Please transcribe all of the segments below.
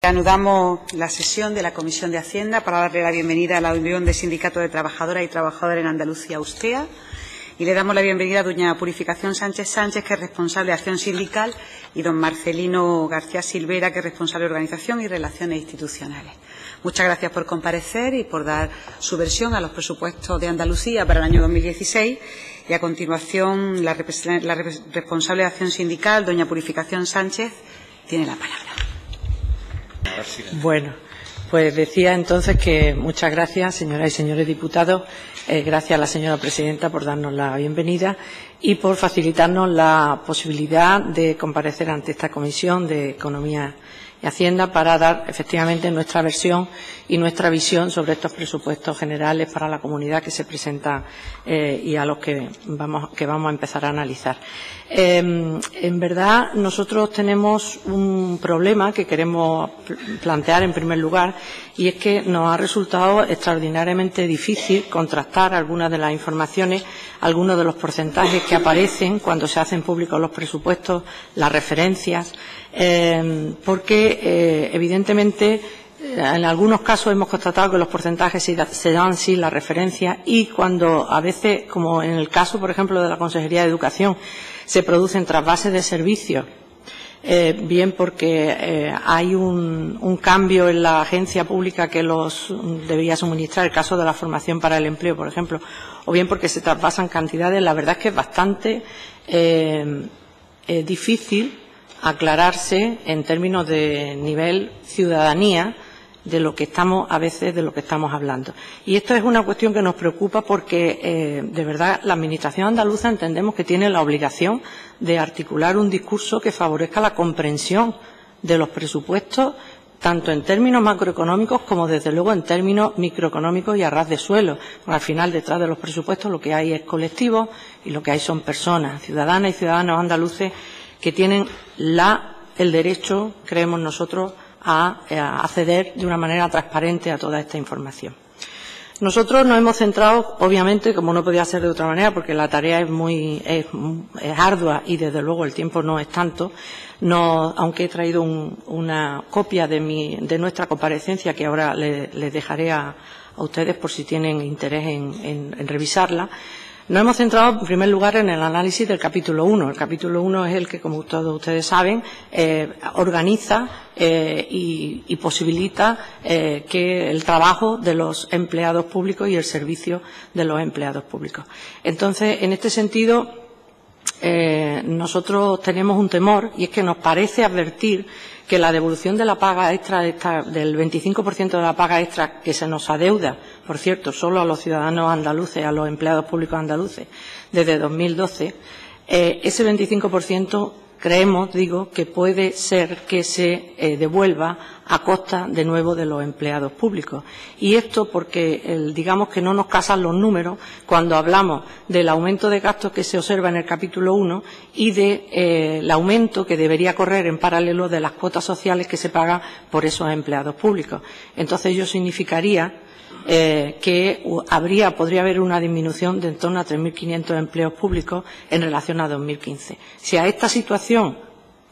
Reanudamos la sesión de la Comisión de Hacienda para darle la bienvenida a la Unión de Sindicatos de Trabajadoras y Trabajadores en Andalucía, USTEA, y le damos la bienvenida a doña Purificación Sánchez Sánchez, que es responsable de Acción Sindical, y don Marcelino García Silvera, que es responsable de Organización y Relaciones Institucionales. Muchas gracias por comparecer y por dar su versión a los presupuestos de Andalucía para el año 2016. Y a continuación, la responsable de Acción Sindical, doña Purificación Sánchez, tiene la palabra. Bueno, pues decía entonces que muchas gracias, señoras y señores diputados, gracias a la señora presidenta por darnos la bienvenida y por facilitarnos la posibilidad de comparecer ante esta Comisión de Economía y Hacienda para dar efectivamente nuestra versión y nuestra visión sobre estos presupuestos generales para la comunidad que se presentan y a los que vamos a empezar a analizar. En verdad, nosotros tenemos un problema que queremos plantear en primer lugar, y es que nos ha resultado extraordinariamente difícil contrastar algunas de las informaciones, algunos de los porcentajes que aparecen cuando se hacen públicos los presupuestos, las referencias, porque evidentemente en algunos casos hemos constatado que los porcentajes se dan sin la referencia, y cuando a veces, como en el caso, por ejemplo, de la Consejería de Educación, se producen trasvases de servicios, bien porque hay un cambio en la agencia pública que los debería suministrar, el caso de la formación para el empleo, por ejemplo, o bien porque se trasvasan cantidades, la verdad es que es bastante difícil aclararse en términos de nivel ciudadanía de lo que estamos hablando. Y esto es una cuestión que nos preocupa porque, de verdad, la Administración andaluza entendemos que tiene la obligación de articular un discurso que favorezca la comprensión de los presupuestos, tanto en términos macroeconómicos como, desde luego, en términos microeconómicos y a ras de suelo. Porque al final, detrás de los presupuestos, lo que hay es colectivos y lo que hay son personas, ciudadanas y ciudadanos andaluces, que tienen el derecho, creemos nosotros, a acceder de una manera transparente a toda esta información. Nosotros nos hemos centrado, obviamente, como no podía ser de otra manera, porque la tarea es ardua y, desde luego, el tiempo no es tanto, aunque he traído una copia de nuestra comparecencia que ahora les dejaré a ustedes por si tienen interés en revisarla. Nos hemos centrado, en primer lugar, en el análisis del capítulo 1. El capítulo 1 es el que, como todos ustedes saben, organiza y posibilita que el trabajo de los empleados públicos y el servicio de los empleados públicos. Entonces, en este sentido, nosotros tenemos un temor, y es que nos parece advertir que la devolución de la paga extra, del 25% de la paga extra que se nos adeuda, por cierto, solo a los ciudadanos andaluces, a los empleados públicos andaluces, desde 2012, ese 25% creemos, que puede ser que se devuelva a costa, de nuevo, de los empleados públicos. Y esto porque, digamos que no nos casan los números cuando hablamos del aumento de gastos que se observa en el capítulo 1 y del aumento que debería correr en paralelo de las cuotas sociales que se pagan por esos empleados públicos. Entonces, ello significaría que podría haber una disminución de en torno a 3.500 empleos públicos en relación a 2015. Si a esta situación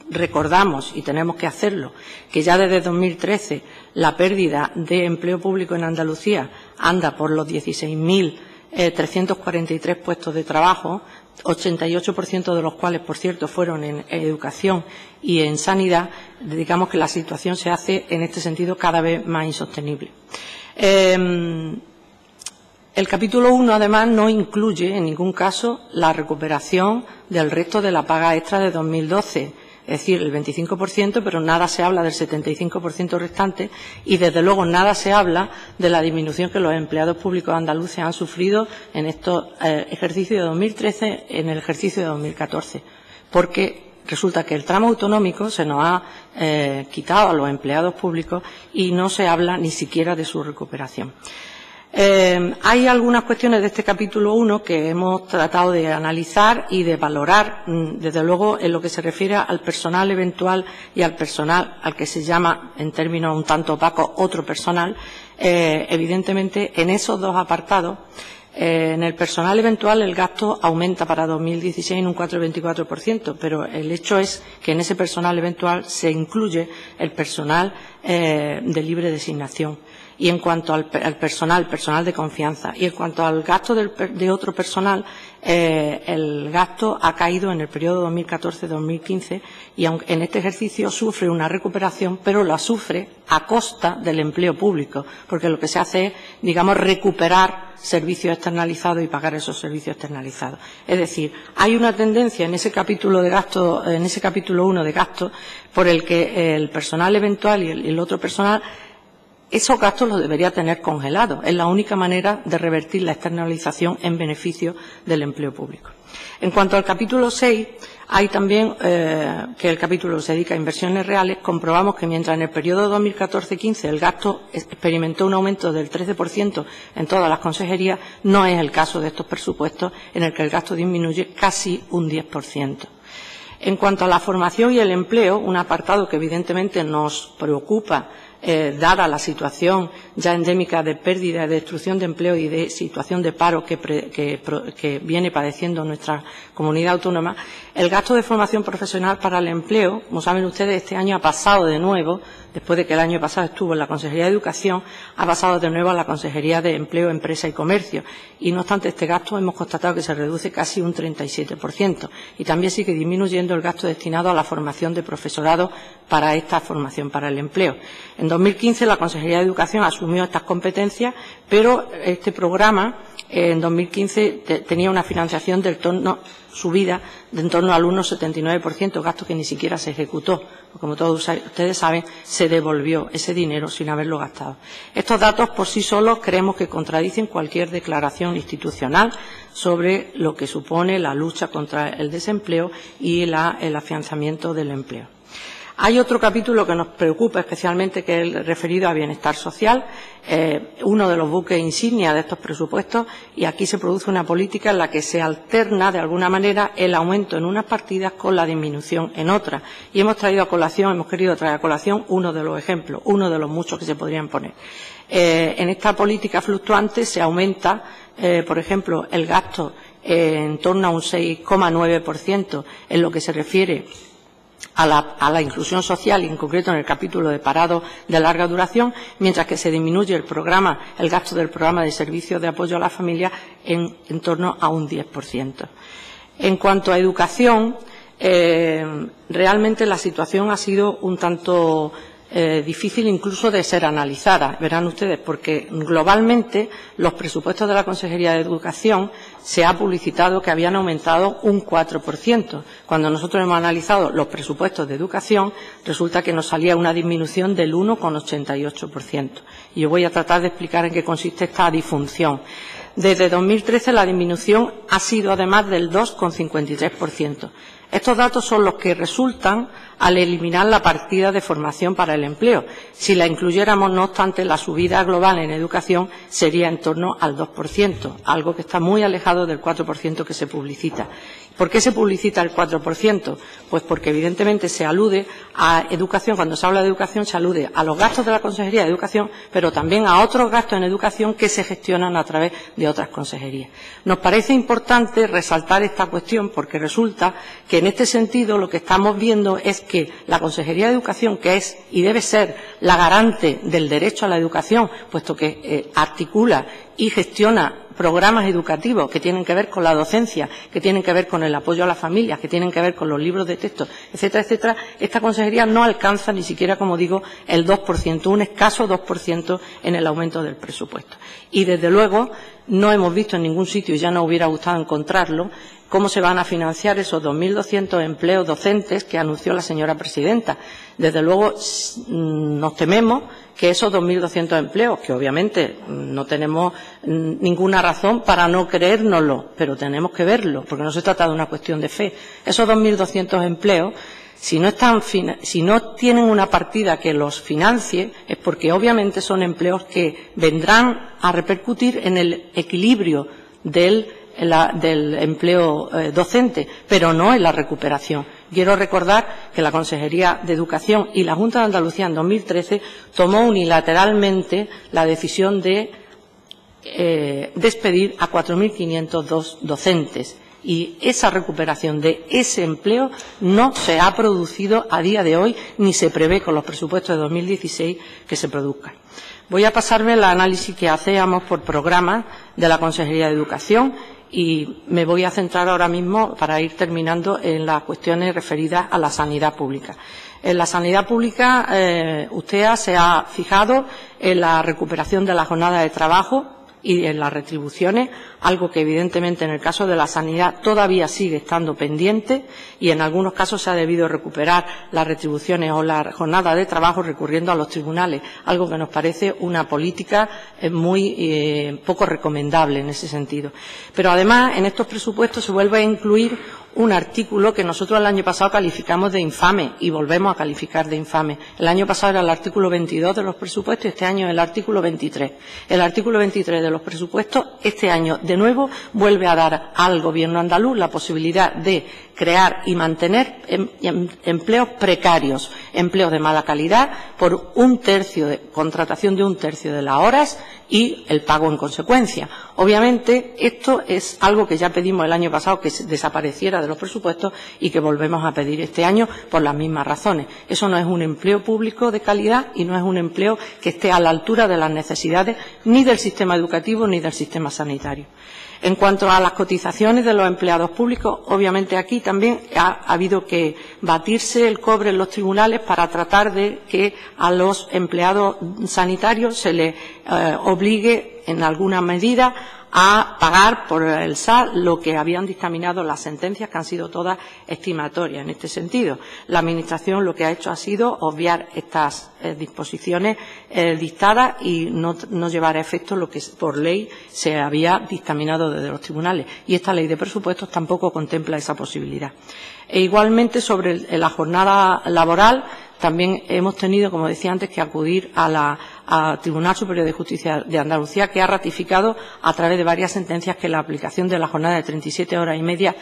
recordamos, y tenemos que hacerlo, que ya desde 2013 la pérdida de empleo público en Andalucía anda por los 16.343 puestos de trabajo, 88% de los cuales, por cierto, fueron en educación y en sanidad, digamos que la situación se hace, en este sentido, cada vez más insostenible. El capítulo 1, además, no incluye en ningún caso la recuperación del resto de la paga extra de 2012, es decir, el 25%, pero nada se habla del 75% restante y, desde luego, nada se habla de la disminución que los empleados públicos andaluces han sufrido en estos ejercicios de 2013, en el ejercicio de 2014, porque resulta que el tramo autonómico se nos ha quitado a los empleados públicos y no se habla ni siquiera de su recuperación. Hay algunas cuestiones de este capítulo 1 que hemos tratado de analizar y de valorar, desde luego, en lo que se refiere al personal eventual y al personal al que se llama, en términos un tanto opacos, otro personal. Evidentemente, en esos dos apartados En el personal eventual el gasto aumenta para 2016 en un 4,24%, pero el hecho es que en ese personal eventual se incluye el personal de libre designación. Y en cuanto al personal de confianza, y en cuanto al gasto de otro personal, el gasto ha caído en el periodo 2014-2015 y en este ejercicio sufre una recuperación, pero la sufre a costa del empleo público, porque lo que se hace es, digamos, recuperar servicios externalizados y pagar esos servicios externalizados. Es decir, hay una tendencia en ese capítulo de gasto, en ese capítulo 1 de gasto, por el que el personal eventual y el otro personal, esos gastos los debería tener congelados. Es la única manera de revertir la externalización en beneficio del empleo público. En cuanto al capítulo 6, hay también que el capítulo se dedica a inversiones reales. Comprobamos que mientras en el periodo 2014-15 el gasto experimentó un aumento del 13% en todas las consejerías, no es el caso de estos presupuestos, en el que el gasto disminuye casi un 10%. En cuanto a la formación y el empleo, un apartado que evidentemente nos preocupa, dada la situación ya endémica de pérdida y de destrucción de empleo y de situación de paro que viene padeciendo nuestra comunidad autónoma, el gasto de formación profesional para el empleo, como saben ustedes, este año ha pasado de nuevo, después de que el año pasado estuvo en la Consejería de Educación, ha pasado de nuevo a la Consejería de Empleo, Empresa y Comercio. Y no obstante este gasto hemos constatado que se reduce casi un 37%. Y también sigue disminuyendo el gasto destinado a la formación de profesorado para esta formación para el empleo. En 2015 la Consejería de Educación asumió estas competencias, pero este programa en 2015 tenía una financiación subida de en torno al 1,79%, gasto que ni siquiera se ejecutó. Como todos ustedes saben, se devolvió ese dinero sin haberlo gastado. Estos datos por sí solos creemos que contradicen cualquier declaración institucional sobre lo que supone la lucha contra el desempleo y el afianzamiento del empleo. Hay otro capítulo que nos preocupa especialmente, que es el referido a bienestar social, uno de los buques insignia de estos presupuestos, y aquí se produce una política en la que se alterna de alguna manera el aumento en unas partidas con la disminución en otras. Y hemos querido traer a colación uno de los ejemplos, uno de los muchos que se podrían poner. En esta política fluctuante se aumenta, por ejemplo, el gasto en torno a un 6,9% en lo que se refiere a la inclusión social, y en concreto en el capítulo de parados de larga duración, mientras que se disminuye el gasto del programa de servicios de apoyo a la familia en torno a un 10%. En cuanto a educación, realmente la situación ha sido un tanto difícil incluso de ser analizada, verán ustedes, porque globalmente los presupuestos de la Consejería de Educación se ha publicitado que habían aumentado un 4%. Cuando nosotros hemos analizado los presupuestos de educación, resulta que nos salía una disminución del 1,88%. Y yo voy a tratar de explicar en qué consiste esta disfunción. Desde 2013 la disminución ha sido además del 2,53%. Estos datos son los que resultan al eliminar la partida de formación para el empleo. Si la incluyéramos, no obstante, la subida global en educación sería en torno al 2%, algo que está muy alejado del 4% que se publicita. ¿Por qué se publicita el 4%? Pues porque evidentemente se alude a educación, cuando se habla de educación se alude a los gastos de la Consejería de Educación, pero también a otros gastos en educación que se gestionan a través de otras consejerías. Nos parece importante resaltar esta cuestión porque resulta que en este sentido lo que estamos viendo es que la Consejería de Educación, que es y debe ser la garante del derecho a la educación, puesto que articula y gestiona programas educativos que tienen que ver con la docencia, que tienen que ver con el apoyo a las familias, que tienen que ver con los libros de texto, etcétera, etcétera, esta consejería no alcanza ni siquiera, como digo, el 2%, un escaso 2% en el aumento del presupuesto. Y, desde luego, no hemos visto en ningún sitio, y ya nos hubiera gustado encontrarlo, cómo se van a financiar esos 2.200 empleos docentes que anunció la señora presidenta. Desde luego, nos tememos que esos 2.200 empleos, que obviamente no tenemos ninguna razón para no creérnoslo, pero tenemos que verlo, porque no se trata de una cuestión de fe, esos 2.200 empleos, si no tienen una partida que los financie, es porque obviamente son empleos que vendrán a repercutir en el equilibrio del empleo docente, pero no en la recuperación. Quiero recordar que la Consejería de Educación y la Junta de Andalucía en 2013 tomó unilateralmente la decisión de despedir a 4.502 docentes. Y esa recuperación de ese empleo no se ha producido a día de hoy, ni se prevé con los presupuestos de 2016 que se produzcan. Voy a pasarme el análisis que hacíamos por programa de la Consejería de Educación y me voy a centrar ahora mismo, para ir terminando, en las cuestiones referidas a la sanidad pública. En la sanidad pública, usted se ha fijado en la recuperación de la jornada de trabajo y en las retribuciones, algo que evidentemente en el caso de la sanidad todavía sigue estando pendiente y en algunos casos se ha debido recuperar las retribuciones o la jornada de trabajo recurriendo a los tribunales, algo que nos parece una política muy poco recomendable en ese sentido. Pero además en estos presupuestos se vuelve a incluir un artículo que nosotros el año pasado calificamos de infame y volvemos a calificar de infame. El año pasado era el artículo 22 de los presupuestos y este año el artículo 23. El artículo 23 de los presupuestos este año de nuevo vuelve a dar al Gobierno andaluz la posibilidad de crear y mantener empleos precarios, empleos de mala calidad, por contratación de 1/3 de las horas y el pago en consecuencia. Obviamente, esto es algo que ya pedimos el año pasado que desapareciera de los presupuestos y que volvemos a pedir este año por las mismas razones. Eso no es un empleo público de calidad y no es un empleo que esté a la altura de las necesidades ni del sistema educativo ni del sistema sanitario. En cuanto a las cotizaciones de los empleados públicos, obviamente aquí también ha habido que batirse el cobre en los tribunales para tratar de que a los empleados sanitarios se les obligue en alguna medida a pagar por el SAT lo que habían dictaminado las sentencias, que han sido todas estimatorias en este sentido. La Administración lo que ha hecho ha sido obviar estas disposiciones dictadas y no llevar a efecto lo que por ley se había dictaminado desde los tribunales. Y esta ley de presupuestos tampoco contempla esa posibilidad. E igualmente, sobre la jornada laboral, también hemos tenido, como decía antes, que acudir al Tribunal Superior de Justicia de Andalucía, que ha ratificado a través de varias sentencias que la aplicación de la jornada de 37 horas y media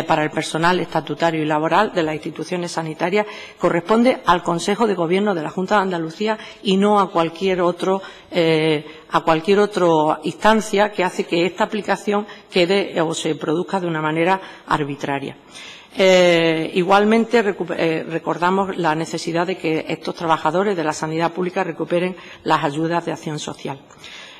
para el personal estatutario y laboral de las instituciones sanitarias corresponde al Consejo de Gobierno de la Junta de Andalucía y no a cualquier otra instancia que hace que esta aplicación quede o se produzca de una manera arbitraria. Igualmente recordamos la necesidad de que estos trabajadores de la sanidad pública recuperen las ayudas de acción social.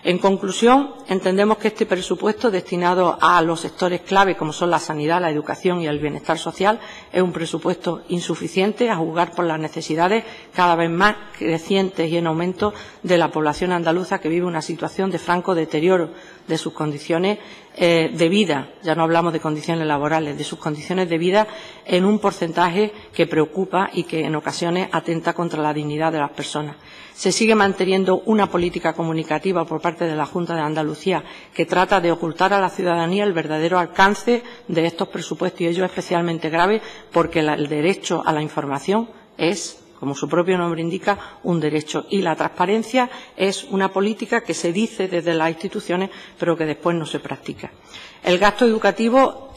En conclusión, entendemos que este presupuesto destinado a los sectores clave como son la sanidad, la educación y el bienestar social es un presupuesto insuficiente a juzgar por las necesidades cada vez más crecientes y en aumento de la población andaluza que vive una situación de franco deterioro de sus condiciones de vida, ya no hablamos de condiciones laborales, de sus condiciones de vida en un porcentaje que preocupa y que en ocasiones atenta contra la dignidad de las personas. Se sigue manteniendo una política comunicativa por parte de la Junta de Andalucía que trata de ocultar a la ciudadanía el verdadero alcance de estos presupuestos y ello es especialmente grave porque el derecho a la información es, como su propio nombre indica, un derecho. Y la transparencia es una política que se dice desde las instituciones, pero que después no se practica. El gasto educativo,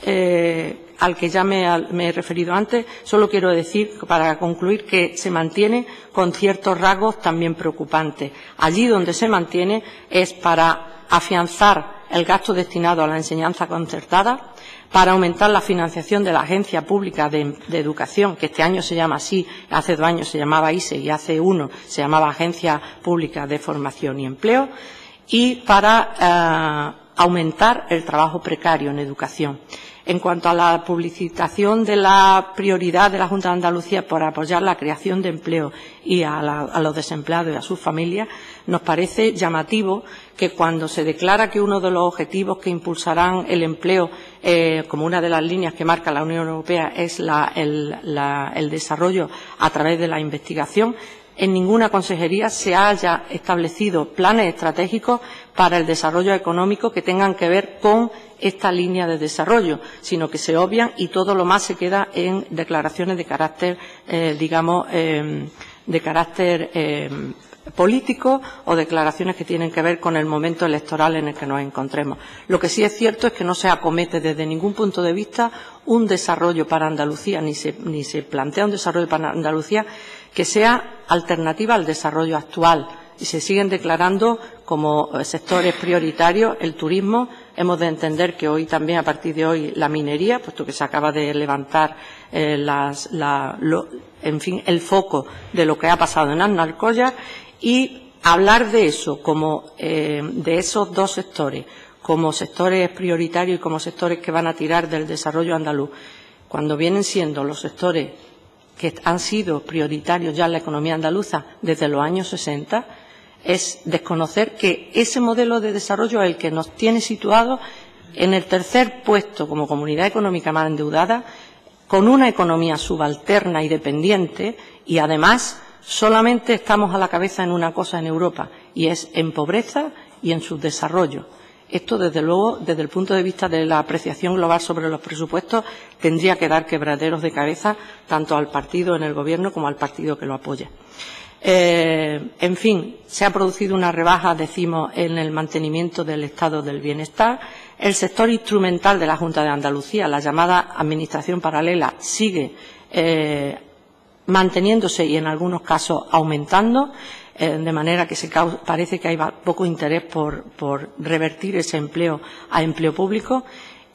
al que ya me he referido antes, solo quiero decir, para concluir, que se mantiene con ciertos rasgos también preocupantes. Allí donde se mantiene es para afianzar el gasto destinado a la enseñanza concertada, para aumentar la financiación de la Agencia Pública de Educación, que este año se llama así, hace 2 años se llamaba ISE y hace 1 se llamaba Agencia Pública de Formación y Empleo, y para aumentar el trabajo precario en educación. En cuanto a la publicitación de la prioridad de la Junta de Andalucía por apoyar la creación de empleo y a los desempleados y a sus familias, nos parece llamativo que cuando se declara que uno de los objetivos que impulsarán el empleo, como una de las líneas que marca la Unión Europea, es el desarrollo a través de la investigación, en ninguna consejería se haya establecido planes estratégicos para el desarrollo económico que tengan que ver con esta línea de desarrollo, sino que se obvian y todo lo más se queda en declaraciones de carácter, político o declaraciones que tienen que ver con el momento electoral en el que nos encontremos. Lo que sí es cierto es que no se acomete desde ningún punto de vista un desarrollo para Andalucía, ni se plantea un desarrollo para Andalucía que sea alternativa al desarrollo actual. y se siguen declarando como sectores prioritarios el turismo. Hemos de entender que hoy también, a partir de hoy, la minería, puesto que se acaba de levantar en fin, el foco de lo que ha pasado en Aznalcóllar, y hablar de eso como de esos dos sectores como sectores prioritarios y como sectores que van a tirar del desarrollo andaluz, cuando vienen siendo los sectores que han sido prioritarios ya en la economía andaluza desde los años 60, es desconocer que ese modelo de desarrollo es el que nos tiene situados en el tercer puesto como comunidad económica más endeudada, con una economía subalterna y dependiente, y además solamente estamos a la cabeza en una cosa en Europa, y es en pobreza y en subdesarrollo. Esto, desde luego, desde el punto de vista de la apreciación global sobre los presupuestos, tendría que dar quebraderos de cabeza tanto al partido en el Gobierno como al partido que lo apoya. En fin, se ha producido una rebaja, decimos, en el mantenimiento del estado del bienestar. El sector instrumental de la Junta de Andalucía, la llamada Administración paralela, sigue manteniéndose y, en algunos casos, aumentando. De manera que parece que hay poco interés por revertir ese empleo a empleo público.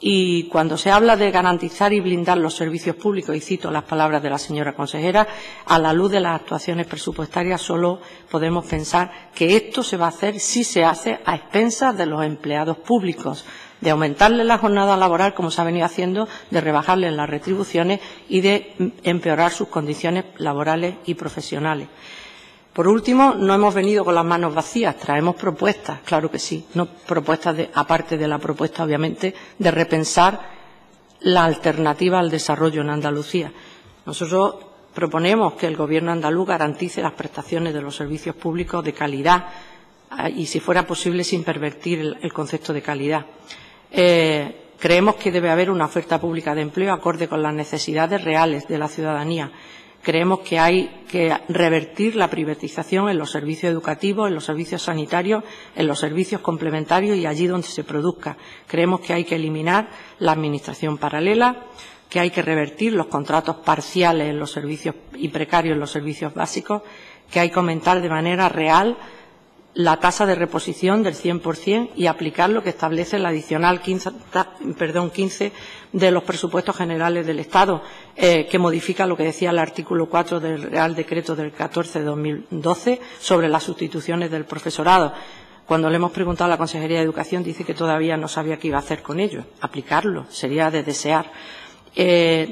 Y cuando se habla de garantizar y blindar los servicios públicos, y cito las palabras de la señora consejera, a la luz de las actuaciones presupuestarias solo podemos pensar que esto se va a hacer si se hace a expensas de los empleados públicos, de aumentarles la jornada laboral, como se ha venido haciendo, de rebajarles las retribuciones y de empeorar sus condiciones laborales y profesionales. Por último, no hemos venido con las manos vacías, traemos propuestas, claro que sí, no propuestas aparte de la propuesta, obviamente, de repensar la alternativa al desarrollo en Andalucía. Nosotros proponemos que el Gobierno andaluz garantice las prestaciones de los servicios públicos de calidad y, si fuera posible, sin pervertir el concepto de calidad. Creemos que debe haber una oferta pública de empleo acorde con las necesidades reales de la ciudadanía. Creemos que hay que revertir la privatización en los servicios educativos, en los servicios sanitarios, en los servicios complementarios y allí donde se produzca. Creemos que hay que eliminar la administración paralela, que hay que revertir los contratos parciales en los servicios y precarios en los servicios básicos, que hay que aumentar de manera real la tasa de reposición del 100% y aplicar lo que establece la adicional 15 de los presupuestos generales del Estado, que modifica lo que decía el artículo 4 del Real Decreto del 14 de 2012 sobre las sustituciones del profesorado. Cuando le hemos preguntado a la Consejería de Educación, dice que todavía no sabía qué iba a hacer con ello. Aplicarlo sería de desear.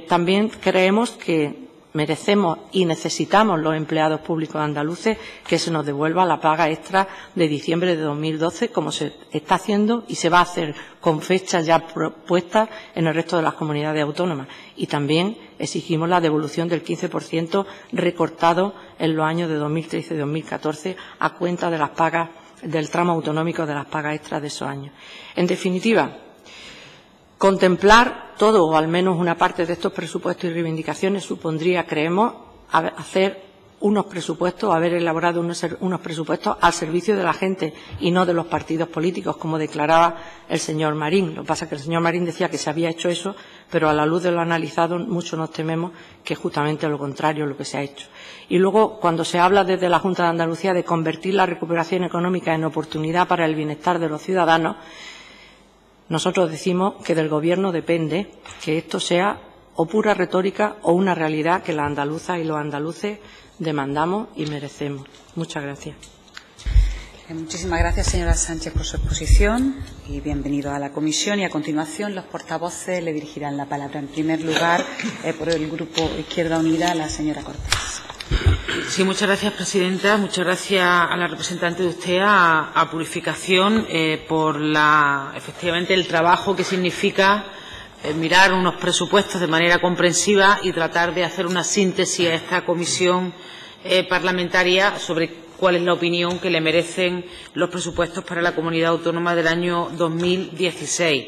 También creemos que merecemos y necesitamos los empleados públicos andaluces que se nos devuelva la paga extra de diciembre de 2012, como se está haciendo y se va a hacer con fechas ya propuestas en el resto de las comunidades autónomas. Y también exigimos la devolución del 15% recortado en los años de 2013 y 2014 a cuenta de las pagas del tramo autonómico de las pagas extras de esos años. En definitiva, contemplar todo o al menos una parte de estos presupuestos y reivindicaciones supondría, creemos, hacer unos presupuestos, haber elaborado unos presupuestos al servicio de la gente y no de los partidos políticos, como declaraba el señor Marín. Lo que pasa es que el señor Marín decía que se había hecho eso, pero a la luz de lo analizado mucho nos tememos que es justamente lo contrario lo que se ha hecho. Y luego, cuando se habla desde la Junta de Andalucía de convertir la recuperación económica en oportunidad para el bienestar de los ciudadanos, nosotros decimos que del Gobierno depende que esto sea o pura retórica o una realidad que las andaluzas y los andaluces demandamos y merecemos. Muchas gracias. Muchísimas gracias, señora Sánchez, por su exposición y bienvenido a la comisión. Y a continuación los portavoces le dirigirán la palabra. En primer lugar, por el Grupo Izquierda Unida, la señora Cortés. Sí, muchas gracias, presidenta. Muchas gracias a la representante de usted, a Purificación, por efectivamente el trabajo que significa mirar unos presupuestos de manera comprensiva y tratar de hacer una síntesis a esta comisión parlamentaria sobre cuál es la opinión que le merecen los presupuestos para la comunidad autónoma del año 2016.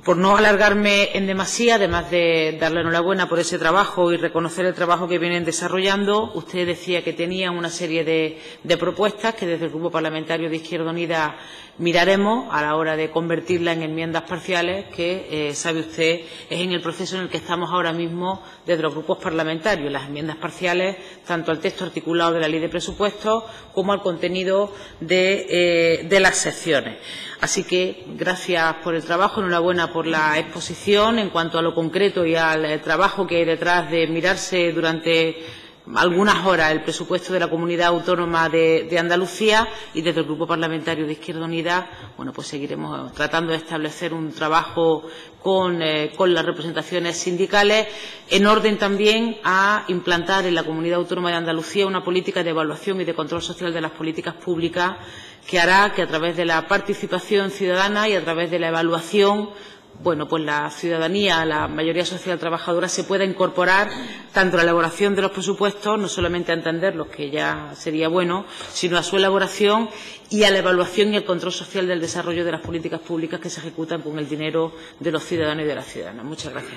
Por no alargarme en demasía, además de darle enhorabuena por ese trabajo y reconocer el trabajo que vienen desarrollando, usted decía que tenían una serie de propuestas que desde el Grupo Parlamentario de Izquierda Unida miraremos a la hora de convertirlas en enmiendas parciales, que, sabe usted, es en el proceso en el que estamos ahora mismo desde los grupos parlamentarios, las enmiendas parciales, tanto al texto articulado de la Ley de Presupuestos como al contenido de las secciones. Así que, gracias por el trabajo, enhorabuena por la exposición en cuanto a lo concreto y al trabajo que hay detrás de mirarse durante algunas horas el presupuesto de la Comunidad Autónoma de Andalucía, y desde el Grupo Parlamentario de Izquierda Unida, bueno, pues seguiremos tratando de establecer un trabajo con las representaciones sindicales, en orden también a implantar en la Comunidad Autónoma de Andalucía una política de evaluación y de control social de las políticas públicas que hará que, a través de la participación ciudadana y a través de la evaluación, bueno, pues la ciudadanía, la mayoría social trabajadora, se pueda incorporar tanto a la elaboración de los presupuestos, no solamente a entenderlos, que ya sería bueno, sino a su elaboración y a la evaluación y el control social del desarrollo de las políticas públicas que se ejecutan con el dinero de los ciudadanos y de las ciudadanas. Muchas gracias.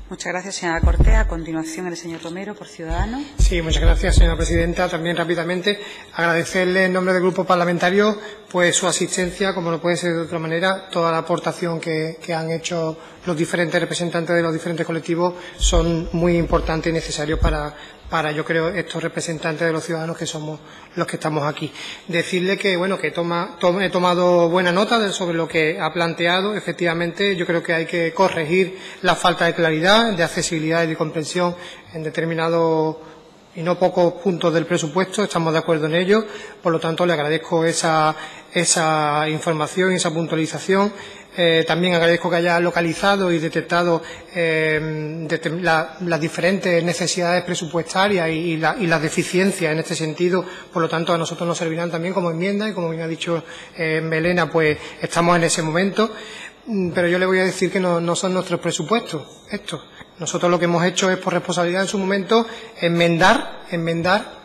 Muchas gracias, señora Cortea. A continuación, el señor Romero, por Ciudadanos. Sí, muchas gracias, señora presidenta. También, rápidamente, agradecerle en nombre del Grupo Parlamentario pues su asistencia, como no puede ser de otra manera. Toda la aportación que han hecho los diferentes representantes de los diferentes colectivos son muy importantes y necesarios para, yo creo, estos representantes de los ciudadanos que somos los que estamos aquí. Decirle que, bueno, que he tomado buena nota sobre lo que ha planteado. Efectivamente, yo creo que hay que corregir la falta de claridad, de accesibilidad y de comprensión en determinados y no pocos puntos del presupuesto. Estamos de acuerdo en ello. Por lo tanto, le agradezco esa información y esa puntualización. También agradezco que haya localizado y detectado las diferentes necesidades presupuestarias y las deficiencias en este sentido. Por lo tanto, a nosotros nos servirán también como enmienda y, como bien ha dicho Melena, pues estamos en ese momento. Pero yo le voy a decir que no son nuestros presupuestos estos. Nosotros lo que hemos hecho es, por responsabilidad en su momento, enmendar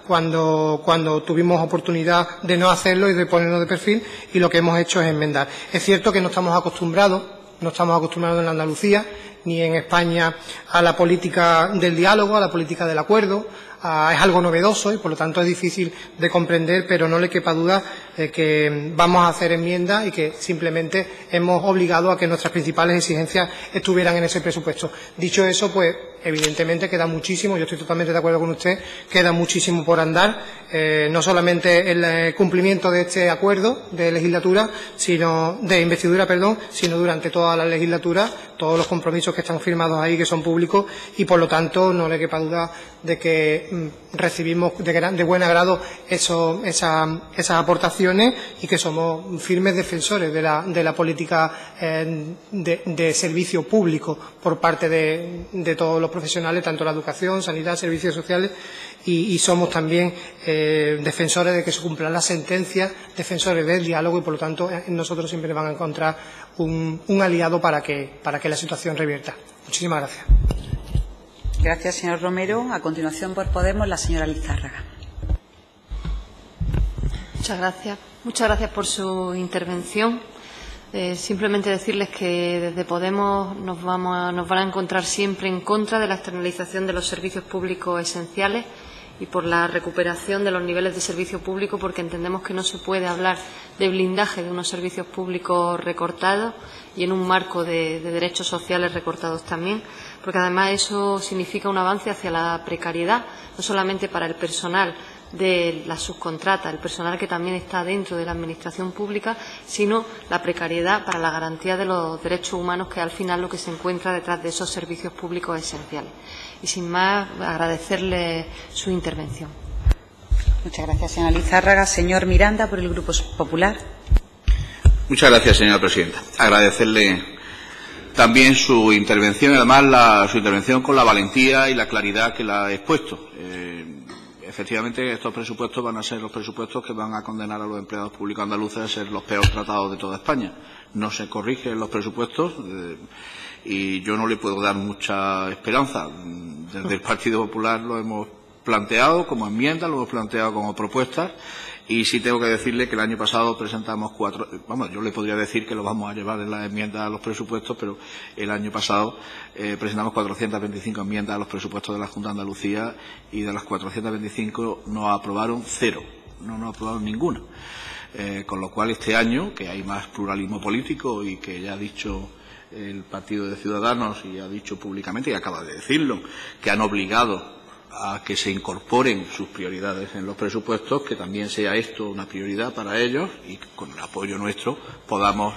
cuando tuvimos oportunidad de no hacerlo y de ponernos de perfil, y lo que hemos hecho es enmendar. Es cierto que no estamos acostumbrados en Andalucía ni en España a la política del diálogo, a la política del acuerdo. Es algo novedoso y, por lo tanto, es difícil de comprender, pero no le quepa duda de que vamos a hacer enmiendas y que simplemente hemos obligado a que nuestras principales exigencias estuvieran en ese presupuesto. Dicho eso, pues evidentemente queda muchísimo, yo estoy totalmente de acuerdo con usted, queda muchísimo por andar, no solamente el cumplimiento de este acuerdo de legislatura, de investidura, sino durante toda la legislatura, todos los compromisos que están firmados ahí, que son públicos, y por lo tanto no le quepa duda de que recibimos de buen agrado esas aportaciones y que somos firmes defensores de la política de servicio público por parte de todos los profesionales, tanto la educación, sanidad, servicios sociales, y somos también defensores de que se cumplan las sentencias, defensores del diálogo, y por lo tanto nosotros siempre van a encontrar un aliado para que la situación revierta. Muchísimas gracias. Gracias, señor Romero. A continuación, por Podemos, la señora Lizárraga. Muchas gracias. Muchas gracias por su intervención. Simplemente decirles que desde Podemos nos van a encontrar siempre en contra de la externalización de los servicios públicos esenciales y por la recuperación de los niveles de servicio público, porque entendemos que no se puede hablar de blindaje de unos servicios públicos recortados y en un marco de derechos sociales recortados también, porque además eso significa un avance hacia la precariedad, no solamente para el personal de la subcontrata, el personal que también está dentro de la Administración pública, sino la precariedad para la garantía de los derechos humanos, que al final lo que se encuentra detrás de esos servicios públicos esenciales. Y sin más, agradecerle su intervención. Muchas gracias, señora Lizárraga. Señor Miranda, por el Grupo Popular. Muchas gracias, señora presidenta. Agradecerle también su intervención, y además su intervención con la valentía y la claridad que la ha expuesto. Efectivamente, estos presupuestos van a ser los presupuestos que van a condenar a los empleados públicos andaluces a ser los peores tratados de toda España. No se corrigen los presupuestos y yo no le puedo dar mucha esperanza. Desde el Partido Popular lo hemos planteado como enmienda, lo hemos planteado como propuestas. Y sí tengo que decirle que el año pasado presentamos yo le podría decir que lo vamos a llevar en la enmienda a los presupuestos, pero el año pasado presentamos 425 enmiendas a los presupuestos de la Junta de Andalucía y de las 425 nos aprobaron 0, no nos aprobaron ninguna. Con lo cual este año, que hay más pluralismo político y que ya ha dicho el Partido de Ciudadanos y ha dicho públicamente, y acaba de decirlo, que han obligado a que se incorporen sus prioridades en los presupuestos, que también sea esto una prioridad para ellos y con el apoyo nuestro podamos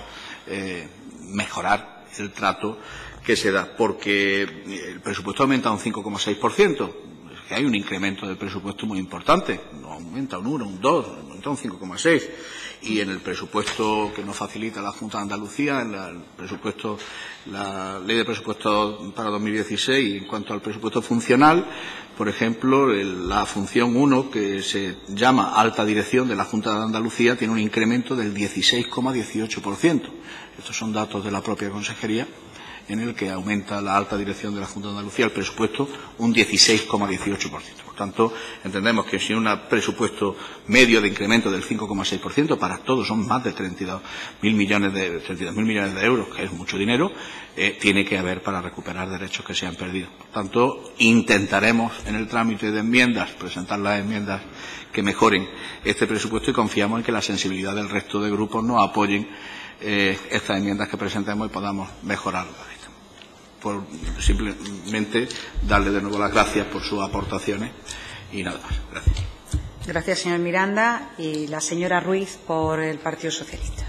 mejorar el trato que se da, porque el presupuesto aumenta un 5,6%, es que hay un incremento del presupuesto muy importante, no aumenta un 1, un 2, aumenta un 5,6%, y en el presupuesto que nos facilita la Junta de Andalucía, en la Ley de Presupuestos para 2016, en cuanto al presupuesto funcional, por ejemplo, la función 1, que se llama Alta Dirección de la Junta de Andalucía, tiene un incremento del 16,18%. Estos son datos de la propia Consejería, en el que aumenta la Alta Dirección de la Junta de Andalucía el presupuesto un 16,18%. Por tanto, entendemos que si un presupuesto medio de incremento del 5,6%, para todos son más de 32.000 millones de euros, que es mucho dinero, tiene que haber para recuperar derechos que se han perdido. Por tanto, intentaremos en el trámite de enmiendas presentar las enmiendas que mejoren este presupuesto y confiamos en que la sensibilidad del resto de grupos nos apoyen estas enmiendas que presentemos y podamos mejorarlas. Por simplemente darle de nuevo las gracias por sus aportaciones y nada más. Gracias. Gracias, señor Miranda. Y la señora Ruiz, por el Partido Socialista.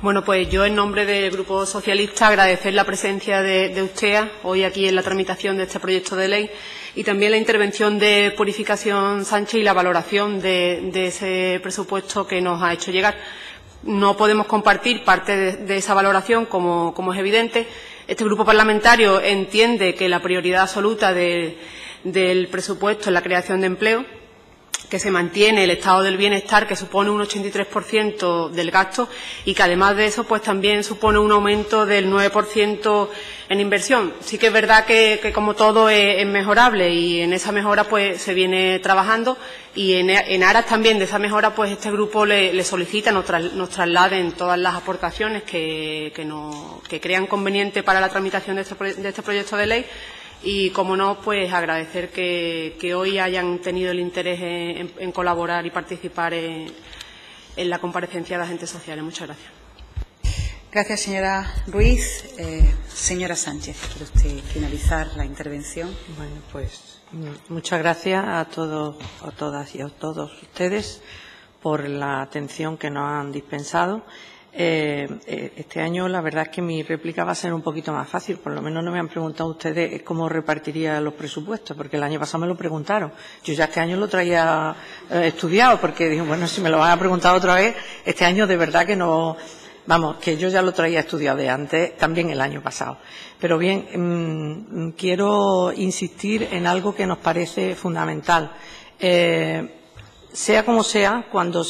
Bueno, pues yo, en nombre del Grupo Socialista, agradecer la presencia de usted hoy aquí en la tramitación de este proyecto de ley y también la intervención de Purificación Sánchez y la valoración de ese presupuesto que nos ha hecho llegar. No podemos compartir parte de esa valoración, como es evidente. Este grupo parlamentario entiende que la prioridad absoluta del presupuesto es la creación de empleo, que se mantiene el estado del bienestar, que supone un 83% del gasto y que además de eso pues también supone un aumento del 9% en inversión. Sí que es verdad que como todo es mejorable y en esa mejora pues se viene trabajando y en aras también de esa mejora pues este grupo le solicita nos trasladen todas las aportaciones que crean conveniente para la tramitación de este proyecto de ley. Y, como no, pues agradecer que hoy hayan tenido el interés en colaborar y participar en la comparecencia de agentes sociales. Muchas gracias. Gracias, señora Ruiz. Señora Sánchez, ¿quiere usted finalizar la intervención? Bueno, pues muchas gracias a todos, a todas y a todos ustedes por la atención que nos han dispensado. Este año la verdad es que mi réplica va a ser un poquito más fácil, por lo menos no me han preguntado ustedes cómo repartiría los presupuestos, porque el año pasado me lo preguntaron. Yo ya este año lo traía estudiado, porque dije, bueno, si me lo van a preguntar otra vez, este año de verdad que no, vamos, que yo ya lo traía estudiado de antes, también el año pasado. Pero bien, quiero insistir en algo que nos parece fundamental. Sea como sea, cuando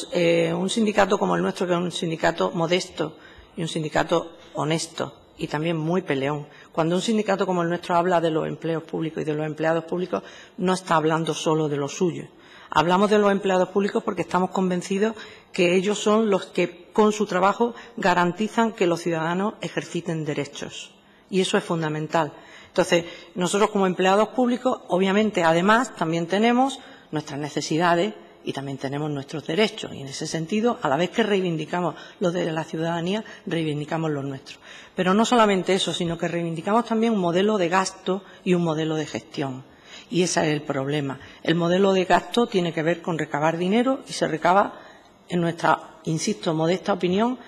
un sindicato como el nuestro, que es un sindicato modesto y un sindicato honesto y también muy peleón, cuando un sindicato como el nuestro habla de los empleos públicos y de los empleados públicos, no está hablando solo de lo suyo. Hablamos de los empleados públicos porque estamos convencidos que ellos son los que, con su trabajo, garantizan que los ciudadanos ejerciten derechos. Y eso es fundamental. Entonces, nosotros como empleados públicos, obviamente, además, también tenemos nuestras necesidades y también tenemos nuestros derechos. Y en ese sentido, a la vez que reivindicamos los de la ciudadanía, reivindicamos los nuestros. Pero no solamente eso, sino que reivindicamos también un modelo de gasto y un modelo de gestión. Y ese es el problema. El modelo de gasto tiene que ver con recabar dinero y se recaba, en nuestra, insisto, modesta opinión,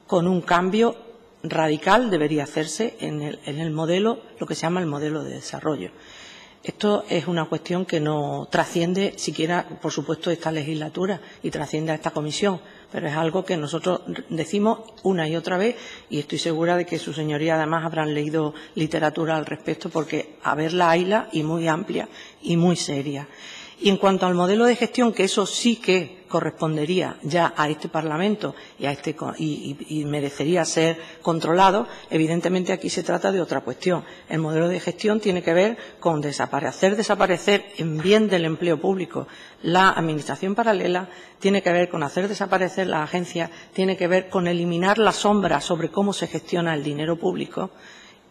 con un cambio radical debería hacerse en el modelo, lo que se llama el modelo de desarrollo. Esto es una cuestión que no trasciende siquiera, por supuesto, esta legislatura y trasciende a esta comisión, pero es algo que nosotros decimos una y otra vez y estoy segura de que sus señorías además habrán leído literatura al respecto porque a verla hayla y muy amplia y muy seria. Y en cuanto al modelo de gestión, que eso sí que correspondería ya a este Parlamento y merecería ser controlado, evidentemente aquí se trata de otra cuestión. El modelo de gestión tiene que ver con hacer desaparecer en bien del empleo público la administración paralela, tiene que ver con hacer desaparecer las agencias, tiene que ver con eliminar la sombra sobre cómo se gestiona el dinero público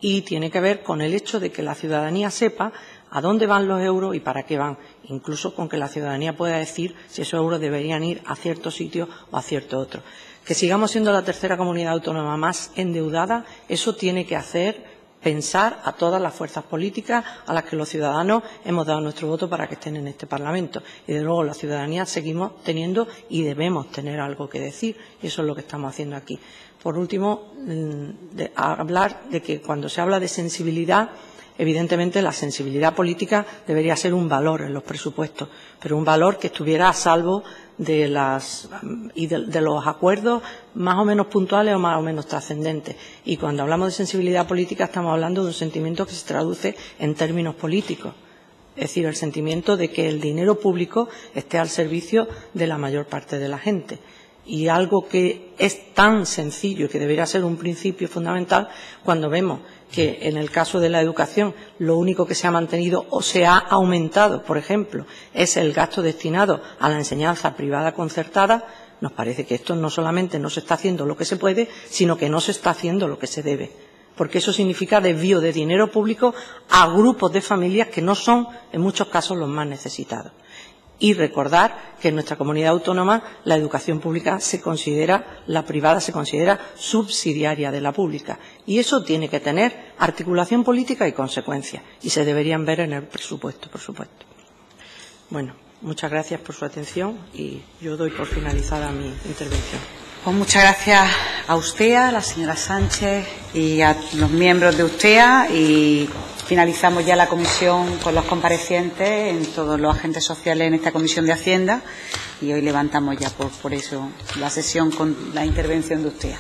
y tiene que ver con el hecho de que la ciudadanía sepa a dónde van los euros y para qué van, incluso con que la ciudadanía pueda decir si esos euros deberían ir a cierto sitio o a cierto otro. Que sigamos siendo la tercera comunidad autónoma más endeudada, eso tiene que hacer pensar a todas las fuerzas políticas a las que los ciudadanos hemos dado nuestro voto para que estén en este Parlamento. Y, desde luego, la ciudadanía seguimos teniendo y debemos tener algo que decir, y eso es lo que estamos haciendo aquí. Por último, hablar de que cuando se habla de sensibilidad, evidentemente la sensibilidad política debería ser un valor en los presupuestos, pero un valor que estuviera a salvo de los acuerdos más o menos puntuales o más o menos trascendentes. Y cuando hablamos de sensibilidad política estamos hablando de un sentimiento que se traduce en términos políticos. Es decir, el sentimiento de que el dinero público esté al servicio de la mayor parte de la gente. Y algo que es tan sencillo y que debería ser un principio fundamental cuando vemos que en el caso de la educación lo único que se ha mantenido o se ha aumentado, por ejemplo, es el gasto destinado a la enseñanza privada concertada, nos parece que esto no solamente no se está haciendo lo que se puede, sino que no se está haciendo lo que se debe. Porque eso significa desvío de dinero público a grupos de familias que no son, en muchos casos, los más necesitados. Y recordar que en nuestra comunidad autónoma la educación pública la privada se considera subsidiaria de la pública. Y eso tiene que tener articulación política y consecuencias. Y se deberían ver en el presupuesto, por supuesto. Bueno, muchas gracias por su atención y yo doy por finalizada mi intervención. Pues muchas gracias a USTEA, a la señora Sánchez y a los miembros de USTEA y finalizamos ya la comisión con los comparecientes en todos los agentes sociales en esta comisión de Hacienda y hoy levantamos ya por eso la sesión con la intervención de USTEA.